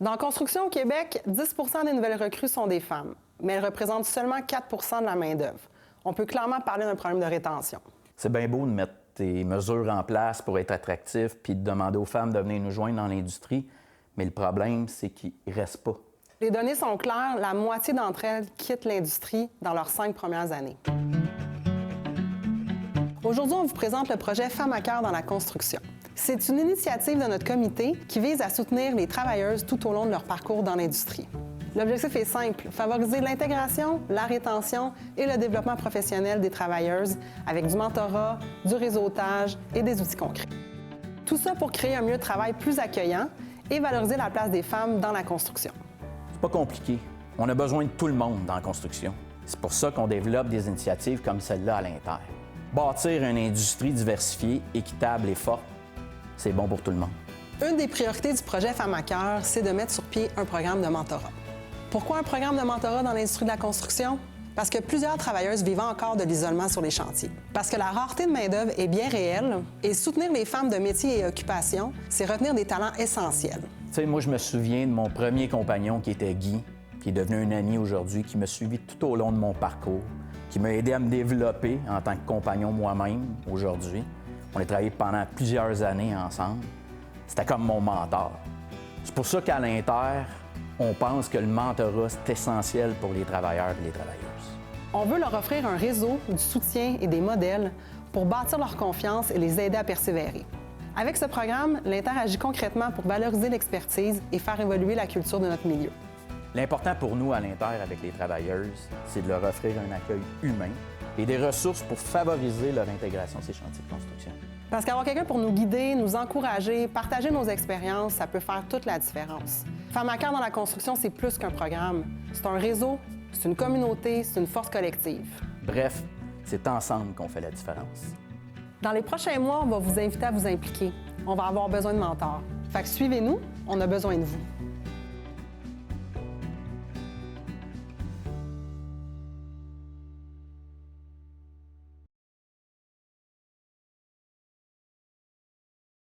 Dans la construction au Québec, 10 des nouvelles recrues sont des femmes, mais elles représentent seulement 4 de la main-d'œuvre. On peut clairement parler d'un problème de rétention. C'est bien beau de mettre des mesures en place pour être attractif puis de demander aux femmes de venir nous joindre dans l'industrie, mais le problème, c'est qu'ils ne restent pas. Les données sont claires, la moitié d'entre elles quittent l'industrie dans leurs 5 premières années. Aujourd'hui, on vous présente le projet Femmes à cœur dans la construction. C'est une initiative de notre comité qui vise à soutenir les travailleuses tout au long de leur parcours dans l'industrie. L'objectif est simple, favoriser l'intégration, la rétention et le développement professionnel des travailleuses avec du mentorat, du réseautage et des outils concrets. Tout ça pour créer un milieu de travail plus accueillant et valoriser la place des femmes dans la construction. C'est pas compliqué. On a besoin de tout le monde dans la construction. C'est pour ça qu'on développe des initiatives comme celle-là à l'Inter. Bâtir une industrie diversifiée, équitable et forte, c'est bon pour tout le monde. Une des priorités du projet Femmes à cœur, c'est de mettre sur pied un programme de mentorat. Pourquoi un programme de mentorat dans l'industrie de la construction? Parce que plusieurs travailleuses vivent encore de l'isolement sur les chantiers. Parce que la rareté de main-d'œuvre est bien réelle et soutenir les femmes de métiers et occupations, c'est retenir des talents essentiels. Tu sais, moi, je me souviens de mon premier compagnon qui était Guy, qui est devenu un ami aujourd'hui, qui m'a suivi tout au long de mon parcours, qui m'a aidé à me développer en tant que compagnon moi-même aujourd'hui. On a travaillé pendant plusieurs années ensemble. C'était comme mon mentor. C'est pour ça qu'à l'Inter, on pense que le mentorat, c'est essentiel pour les travailleurs et les travailleuses. On veut leur offrir un réseau, du soutien et des modèles pour bâtir leur confiance et les aider à persévérer. Avec ce programme, l'Inter agit concrètement pour valoriser l'expertise et faire évoluer la culture de notre milieu. L'important pour nous à l'Inter avec les travailleuses, c'est de leur offrir un accueil humain et des ressources pour favoriser leur intégration à ces chantiers de construction. Parce qu'avoir quelqu'un pour nous guider, nous encourager, partager nos expériences, ça peut faire toute la différence. Femmes à cœur dans la construction, c'est plus qu'un programme. C'est un réseau, c'est une communauté, c'est une force collective. Bref, c'est ensemble qu'on fait la différence. Dans les prochains mois, on va vous inviter à vous impliquer. On va avoir besoin de mentors. Fait que suivez-nous, on a besoin de vous.